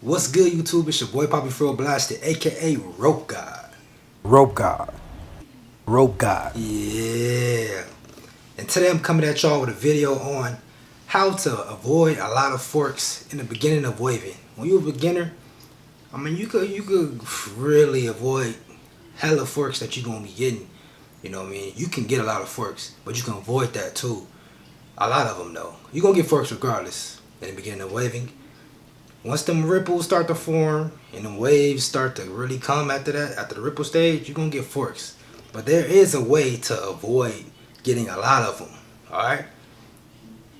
What's good, YouTube? It's your boy Poppy Fro Blasted, aka Rope God. Rope God. Rope God. Yeah. And today I'm coming at y'all with a video on how to avoid a lot of forks in the beginning of waving. When you're a beginner, I mean, you could really avoid hella forks that you're gonna be getting. You know what I mean? You can get a lot of forks, but you can avoid that too. A lot of them though. You're gonna get forks regardless in the beginning of waving. Once them ripples start to form and them waves start to really come after that, after the ripple stage, you're gonna get forks. But there is a way to avoid getting a lot of them, alright?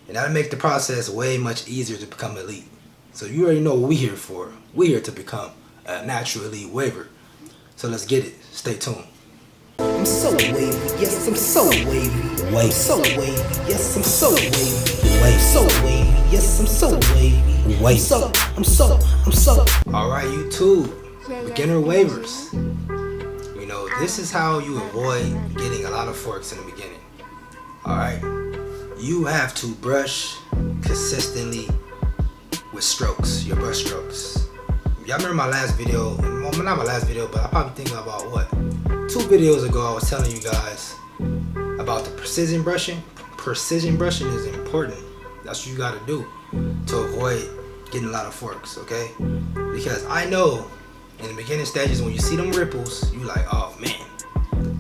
And that'll make the process way much easier to become elite. So you already know what we're here for. We're here to become a natural elite waver. So let's get it. Stay tuned. I'm so wavy, yes, I'm so wavy. Wave. So wavy, yes, I'm so wavy. Wave. So wavy, yes, I'm so wavy. Wave. I'm so. Alright, YouTube, beginner waivers. You know, this is how you avoid getting a lot of forks in the beginning. Alright? You have to brush consistently with strokes, your brush strokes. Y'all remember my last video, well, not my last video, but I probably thinking about what? 2 videos ago I was telling you guys about the precision brushing. Precision brushing is important. That's what you gotta do to avoid getting a lot of forks, okay? Because I know in the beginning stages when you see them ripples, you like, oh man,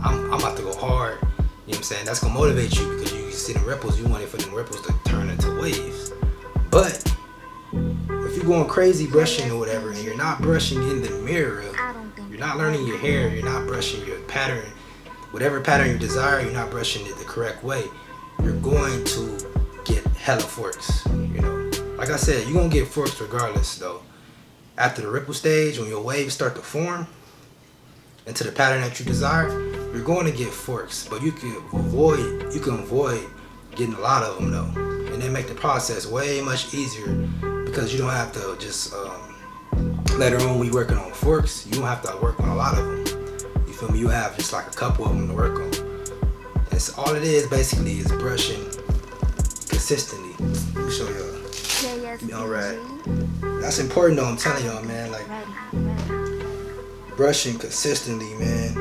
I'm about to go hard. You know what I'm saying? That's gonna motivate you because you see them ripples, you want it for them ripples to turn into waves. But if you're going crazy brushing or whatever and you're not brushing in the mirror, you're not learning your hair, you're not brushing your pattern, whatever pattern you desire, you're not brushing it the correct way, you're going to get hella forks, you know. Like I said, you're going to get forks regardless though. After the ripple stage, when your waves start to form into the pattern that you desire, you're going to get forks, but you can avoid getting a lot of them though. And then make the process way much easier because you don't have to just later on when you're working on forks, you don't have to work on a lot of them. You feel me? You have just like a couple of them to work on. And so all it is basically is brushing consistently. Let me show y'all. Alright. That's important though, I'm telling y'all, man. Like brushing consistently, man.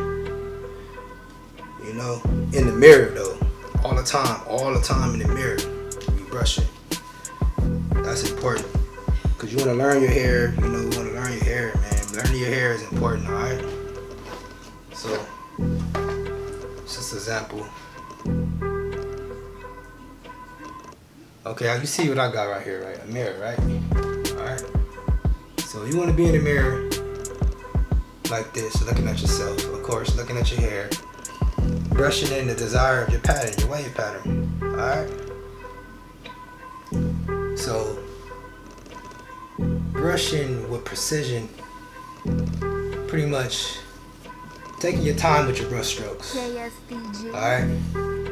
You know, in the mirror though. All the time in the mirror. You brushing. That's important. Cause you wanna learn your hair, you know, you wanna learn your hair, man. Learning your hair is important, alright? So just an example. Okay, you see what I got right here, right? A mirror, right? Alright. So you wanna be in the mirror like this, looking at yourself, of course, looking at your hair, brushing in the desire of your pattern, your wave pattern. Alright? So brushing with precision, pretty much taking your time with your brush strokes. JSDG. Alright?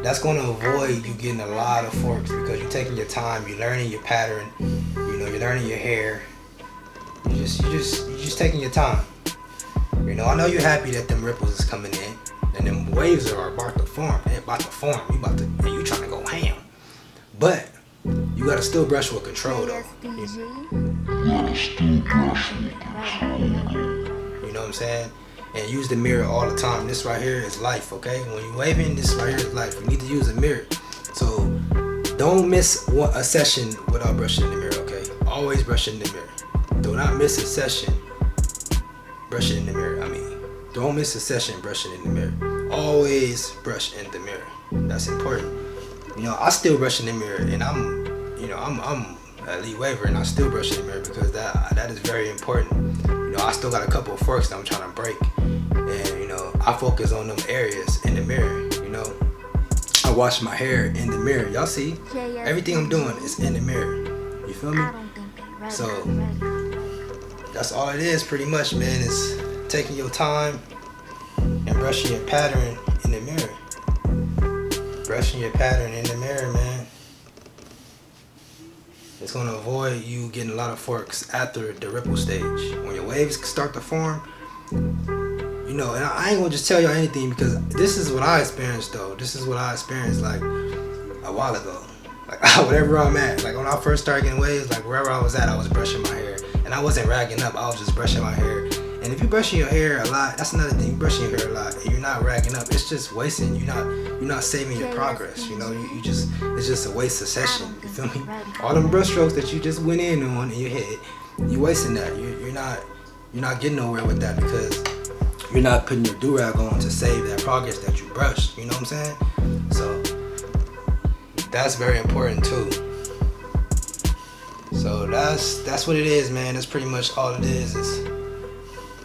That's going to avoid you getting a lot of forks because you're taking your time, you're learning your pattern, you know, you're learning your hair. You're just taking your time. You know, I know you're happy that them ripples is coming in and them waves are about to form. They're about to form. And you trying to go ham. But you gotta still brush with control though. You know what I'm saying? And use the mirror all the time. This right here is life, okay? When you're waving, this right here is life. You need to use a mirror. So don't miss a session without brushing in the mirror, okay? Always brush in the mirror. Do not miss a session brushing in the mirror. Don't miss a session brushing in the mirror. Always brush in the mirror. That's important. You know, I still brush in the mirror, and I'm an elite waver, and I still brush in the mirror because that is very important. You know, I still got a couple of forks that I'm trying to break, and you know, I focus on them areas in the mirror. You know, I wash my hair in the mirror. Y'all see, everything I'm doing is in the mirror. You feel me? So that's all it is, pretty much, man. Is taking your time and brushing your pattern in the mirror. Brushing your pattern in the mirror, man. It's going to avoid you getting a lot of forks after the ripple stage. When your waves start to form, you know, and I ain't going to just tell y'all anything because this is what I experienced though. This is what I experienced like a while ago. Like whatever I'm at. Like when I first started getting waves, like wherever I was at, I was brushing my hair. And and I wasn't ragging up. I was just brushing my hair. And if you're brushing your hair a lot, that's another thing. You're brushing your hair a lot, and you're not ragging up. It's just wasting. You're not saving your progress. You know, you just, it's just a waste of session. You feel me? All them brush strokes that you just went in on in your head, you're wasting that. You're not getting nowhere with that because you're not putting your do-rag on to save that progress that you brushed. You know what I'm saying? So that's very important too. So that's what it is, man. That's pretty much all it is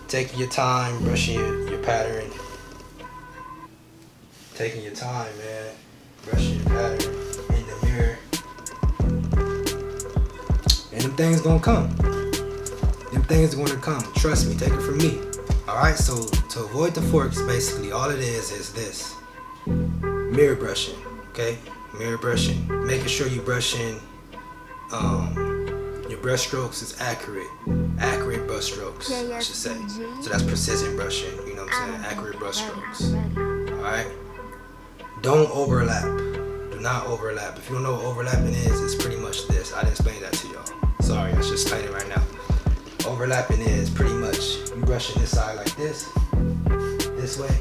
taking your time, brushing your pattern. Taking your time, man. Brushing your pattern in the mirror. And them things gonna come. Them things are gonna come. Trust me, take it from me. Alright, so to avoid the forks, basically all it is this. Mirror brushing, okay? Mirror brushing. Making sure you're brushing your brush strokes is accurate brush strokes, I should say. So that's precision brushing, you know what I'm saying? Accurate brush strokes. Alright? Don't overlap. Do not overlap. If you don't know what overlapping is, it's pretty much this. I didn't explain that to y'all. Sorry, I should explain it right now. Overlapping is pretty much you brushing this side like this way,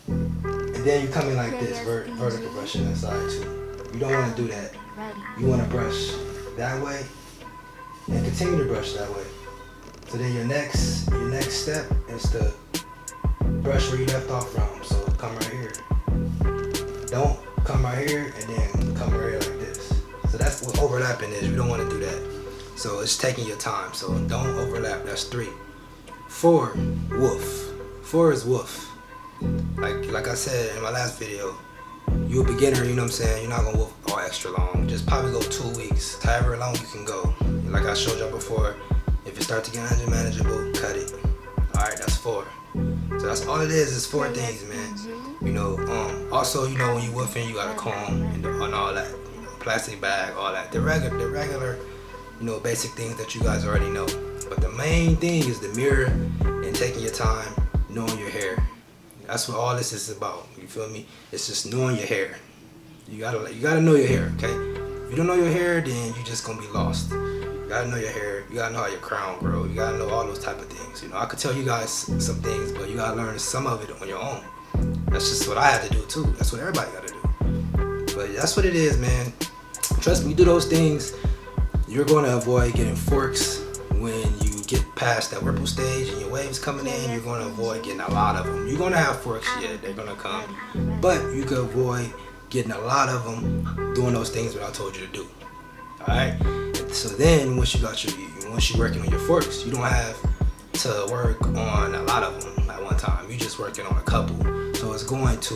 and then you coming like this, vertical brushing that side too. You don't want to do that. You want to brush that way and continue to brush that way. So then your next step is to brush where you left off from. So come right here. Don't come right here and then come right here like this. So that's what overlapping is. You don't want to do that. So it's taking your time. So don't overlap. That's 3. 4, woof. 4 is woof. Like I said in my last video, you're a beginner, you know what I'm saying? You're not gonna woof all extra long. Just probably go 2 weeks. However long you can go. Like I showed y'all before, if it starts to get unmanageable, cut it. Alright, that's 4. So that's all it is 4 things, man. You know, also, you know, when you woofing, you got a comb and all that. You know, plastic bag, all that. The regular, you know, basic things that you guys already know. But the main thing is the mirror and taking your time, knowing your hair. That's what all this is about. You feel me? It's just knowing your hair. You gotta know your hair, okay? If you don't know your hair, then you're just gonna be lost. You gotta know your hair. You gotta know how your crown grows. You gotta know all those type of things. You know, I could tell you guys some things, but you gotta learn some of it on your own. That's just what I had to do too. That's what everybody gotta do. But that's what it is, man. Trust me, you do those things, you're gonna avoid getting forks when you get past that ripple stage and your waves coming in. You're gonna avoid getting a lot of them. You're gonna have forks, yeah, they're gonna come, but you can avoid getting a lot of them doing those things that I told you to do. All right. So then once you're working on your forks, you don't have to work on a lot of them at one time. You're just working on a couple. So it's going to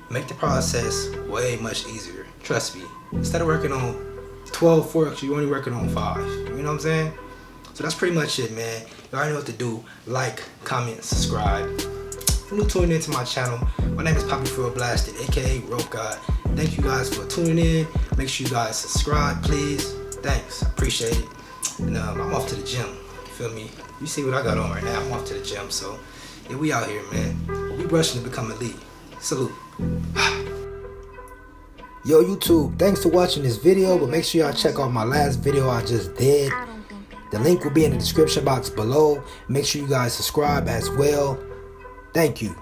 make the process way much easier. Trust me. Instead of working on 12 forks, you're only working on 5. You know what I'm saying? So that's pretty much it, man. You already know what to do. Like, comment, subscribe. If you're new tuning into my channel, my name is Poppy Feel Blasted, aka Rope God. Thank you guys for tuning in. Make sure you guys subscribe, please. Thanks, I appreciate it. And I'm off to the gym. You feel me? You see what I got on right now. I'm off to the gym, so yeah, we out here, man. We brushing to become elite. Salute. Yo, YouTube, thanks for watching this video, but make sure y'all check out my last video I just did. The link will be in the description box below. Make sure you guys subscribe as well. Thank you.